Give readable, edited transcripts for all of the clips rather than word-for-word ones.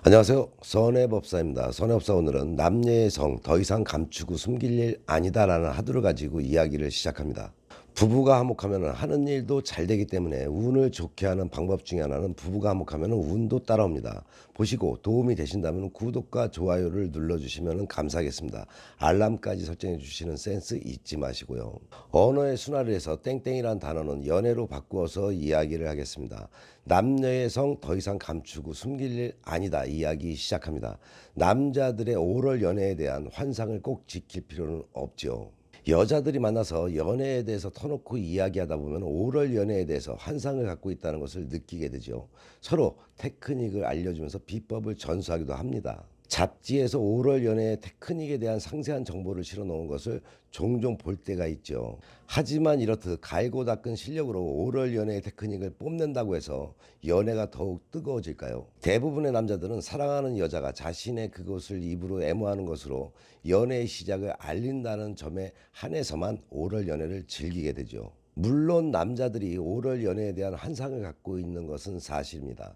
안녕하세요. 선해법사입니다. 선해법사 오늘은 남녀의 성 더 이상 감추고 숨길 일 아니다라는 화두를 가지고 이야기를 시작합니다. 부부가 화목하면 하는 일도 잘 되기 때문에 운을 좋게 하는 방법 중에 하나는 부부가 화목하면 운도 따라옵니다. 보시고 도움이 되신다면 구독과 좋아요를 눌러주시면 감사하겠습니다. 알람까지 설정해 주시는 센스 잊지 마시고요. 언어의 순화를 해서 땡땡이란 단어는 연애로 바꾸어서 이야기를 하겠습니다. 남녀의 성 더 이상 감추고 숨길 일 아니다 이야기 시작합니다. 남자들의 오럴 연애에 대한 환상을 꼭 지킬 필요는 없죠. 여자들이 만나서 연애에 대해서 터놓고 이야기하다 보면 오럴 연애에 대해서 환상을 갖고 있다는 것을 느끼게 되죠. 서로 테크닉을 알려주면서 비법을 전수하기도 합니다. 잡지에서 오럴 연애의 테크닉에 대한 상세한 정보를 실어 놓은 것을 종종 볼 때가 있죠. 하지만 이렇듯 갈고 닦은 실력으로 오럴 연애의 테크닉을 뽐낸다고 해서 연애가 더욱 뜨거워질까요? 대부분의 남자들은 사랑하는 여자가 자신의 그것을 입으로 애무하는 것으로 연애의 시작을 알린다는 점에 한해서만 오럴 연애를 즐기게 되죠. 물론 남자들이 오럴 연애에 대한 환상을 갖고 있는 것은 사실입니다.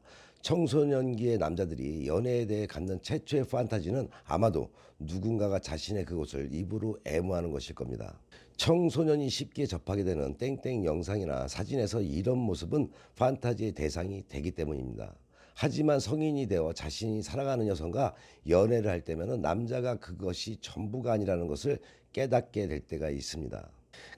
청소년기의 남자들이 연애에 대해 갖는 최초의 판타지는 아마도 누군가가 자신의 그것을 입으로 애무하는 것일 겁니다. 청소년이 쉽게 접하게 되는 땡땡 영상이나 사진에서 이런 모습은 판타지의 대상이 되기 때문입니다. 하지만 성인이 되어 자신이 사랑하는 여성과 연애를 할 때면 남자가 그것이 전부가 아니라는 것을 깨닫게 될 때가 있습니다.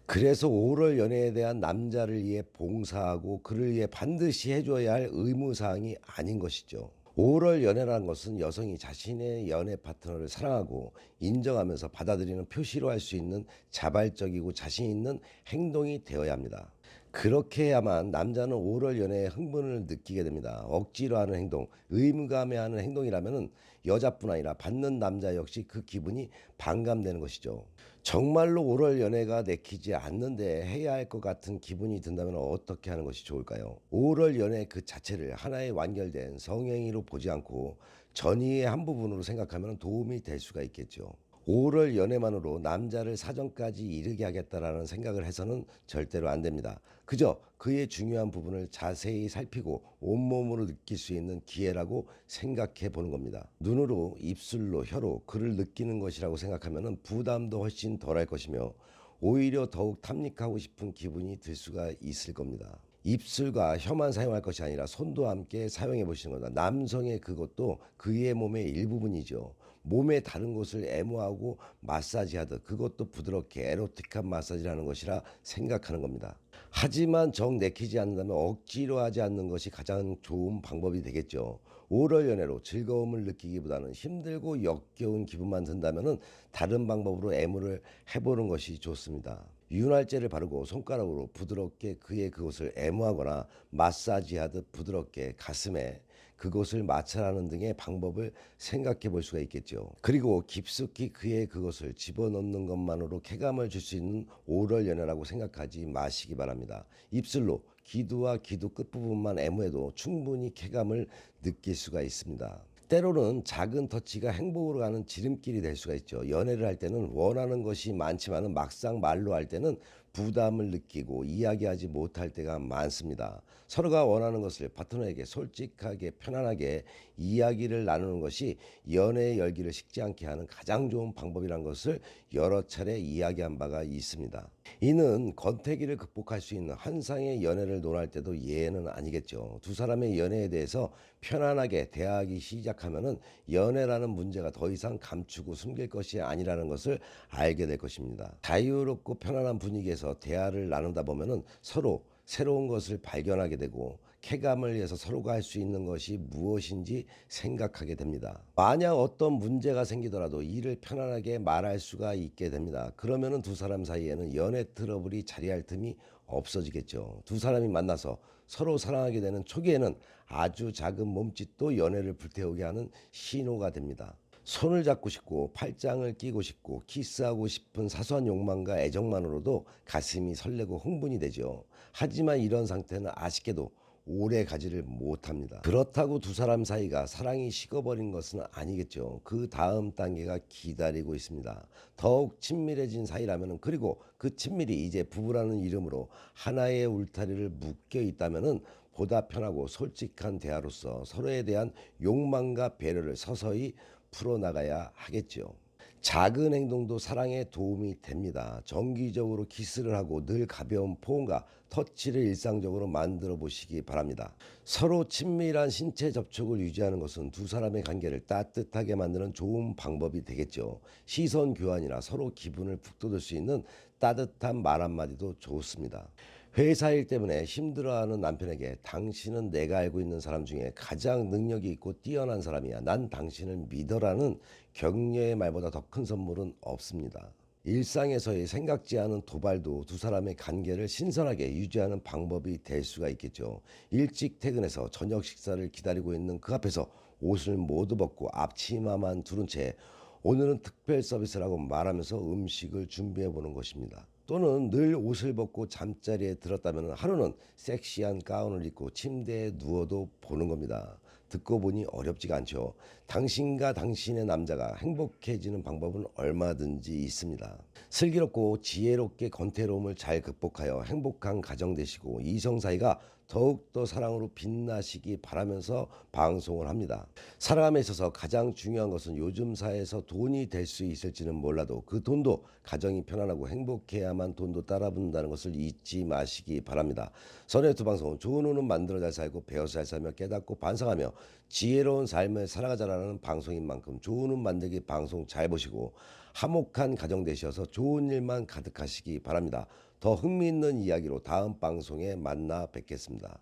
그래서 오럴 연애에 대한 남자를 위해 봉사하고 그를 위해 반드시 해줘야 할 의무사항이 아닌 것이죠. 오럴 연애라는 것은 여성이 자신의 연애 파트너를 사랑하고 인정하면서 받아들이는 표시로 할 수 있는 자발적이고 자신 있는 행동이 되어야 합니다. 그렇게 해야만 남자는 오럴 연애에 흥분을 느끼게 됩니다. 억지로 하는 행동, 의무감에 하는 행동이라면 여자뿐 아니라 받는 남자 역시 그 기분이 반감되는 것이죠. 정말로 오럴 연애가 내키지 않는데 해야 할 것 같은 기분이 든다면 어떻게 하는 것이 좋을까요? 오럴 연애 그 자체를 하나의 완결된 성행위로 보지 않고 전이의 한 부분으로 생각하면 도움이 될 수가 있겠죠. 오럴 연애만으로 남자를 사정까지 이르게 하겠다라는 생각을 해서는 절대로 안 됩니다. 그저 그의 중요한 부분을 자세히 살피고 온몸으로 느낄 수 있는 기회라고 생각해 보는 겁니다. 눈으로, 입술로, 혀로 그를 느끼는 것이라고 생각하면 부담도 훨씬 덜할 것이며 오히려 더욱 탐닉하고 싶은 기분이 들 수가 있을 겁니다. 입술과 혀만 사용할 것이 아니라 손도 함께 사용해 보시는 겁니다. 남성의 그것도 그의 몸의 일부분이죠. 몸의 다른 곳을 애무하고 마사지하듯 그것도 부드럽게 에로틱한 마사지라는 것이라 생각하는 겁니다. 하지만 정 내키지 않는다면 억지로 하지 않는 것이 가장 좋은 방법이 되겠죠. 오럴 연애로 즐거움을 느끼기보다는 힘들고 역겨운 기분만 든다면 다른 방법으로 애무를 해보는 것이 좋습니다. 윤활제를 바르고 손가락으로 부드럽게 그의 그곳을 애무하거나 마사지하듯 부드럽게 가슴에 그곳을 마찰하는 등의 방법을 생각해 볼 수가 있겠죠. 그리고 깊숙이 그의 그것을 집어넣는 것만으로 쾌감을 줄 수 있는 오럴 연애라고 생각하지 마시기 바랍니다. 입술로 기두와 기두 끝부분만 애무해도 충분히 쾌감을 느낄 수가 있습니다. 때로는 작은 터치가 행복으로 가는 지름길이 될 수가 있죠. 연애를 할 때는 원하는 것이 많지만 막상 말로 할 때는 부담을 느끼고 이야기하지 못할 때가 많습니다. 서로가 원하는 것을 파트너에게 솔직하게 편안하게 이야기를 나누는 것이 연애의 열기를 식지 않게 하는 가장 좋은 방법이라는 것을 여러 차례 이야기한 바가 있습니다. 이는 권태기를 극복할 수 있는 환상의 연애를 논할 때도 예외는 아니겠죠. 두 사람의 연애에 대해서 편안하게 대화하기 시작하면은 연애라는 문제가 더 이상 감추고 숨길 것이 아니라는 것을 알게 될 것입니다. 자유롭고 편안한 분위기에서 대화를 나누다 보면은 서로 새로운 것을 발견하게 되고 쾌감을 위해서 서로가 할 수 있는 것이 무엇인지 생각하게 됩니다. 만약 어떤 문제가 생기더라도 이를 편안하게 말할 수가 있게 됩니다. 그러면은 두 사람 사이에는 연애 트러블이 자리할 틈이 없어지겠죠. 두 사람이 만나서 서로 사랑하게 되는 초기에는 아주 작은 몸짓도 연애를 불태우게 하는 신호가 됩니다. 손을 잡고 싶고 팔짱을 끼고 싶고 키스하고 싶은 사소한 욕망과 애정만으로도 가슴이 설레고 흥분이 되죠. 하지만 이런 상태는 아쉽게도 오래 가지를 못합니다. 그렇다고 두 사람 사이가 사랑이 식어버린 것은 아니겠죠. 그 다음 단계가 기다리고 있습니다. 더욱 친밀해진 사이라면 그리고 그 친밀이 이제 부부라는 이름으로 하나의 울타리를 묶여 있다면 보다 편하고 솔직한 대화로서 서로에 대한 욕망과 배려를 서서히 풀어나가야 하겠지요. 작은 행동도 사랑에 도움이 됩니다. 정기적으로 키스를 하고 늘 가벼운 포옹과 터치를 일상적으로 만들어 보시기 바랍니다. 서로 친밀한 신체 접촉을 유지하는 것은 두 사람의 관계를 따뜻하게 만드는 좋은 방법이 되겠죠. 시선 교환이나 서로 기분을 북돋을 수 있는 따뜻한 말 한마디도 좋습니다. 회사 일 때문에 힘들어하는 남편에게 당신은 내가 알고 있는 사람 중에 가장 능력이 있고 뛰어난 사람이야. 난 당신을 믿어라는 격려의 말보다 더 큰 선물은 없습니다. 일상에서의 생각지 않은 도발도 두 사람의 관계를 신선하게 유지하는 방법이 될 수가 있겠죠. 일찍 퇴근해서 저녁 식사를 기다리고 있는 그 앞에서 옷을 모두 벗고 앞치마만 두른 채 오늘은 특별 서비스라고 말하면서 음식을 준비해 보는 것입니다. 또는 늘 옷을 벗고 잠자리에 들었다면 하루는 섹시한 가운을 입고 침대에 누워도 보는 겁니다. 듣고 보니 어렵지가 않죠. 당신과 당신의 남자가 행복해지는 방법은 얼마든지 있습니다. 슬기롭고 지혜롭게 권태로움을 잘 극복하여 행복한 가정 되시고 이성 사이가 더욱더 사랑으로 빛나시기 바라면서 방송을 합니다. 살아감에 있어서 가장 중요한 것은 요즘 사회에서 돈이 될 수 있을지는 몰라도 그 돈도 가정이 편안하고 행복해야만 돈도 따라붙는다는 것을 잊지 마시기 바랍니다. 선의 두 방송은 좋은 운은 만들어 잘 살고 배워서 잘 살며 깨닫고 반성하며 지혜로운 삶을 살아가자라는 방송인 만큼 좋은 운 만들기 방송 잘 보시고 화목한 가정 되셔서 좋은 일만 가득하시기 바랍니다. 더 흥미있는 이야기로 다음 방송에 만나 뵙겠습니다.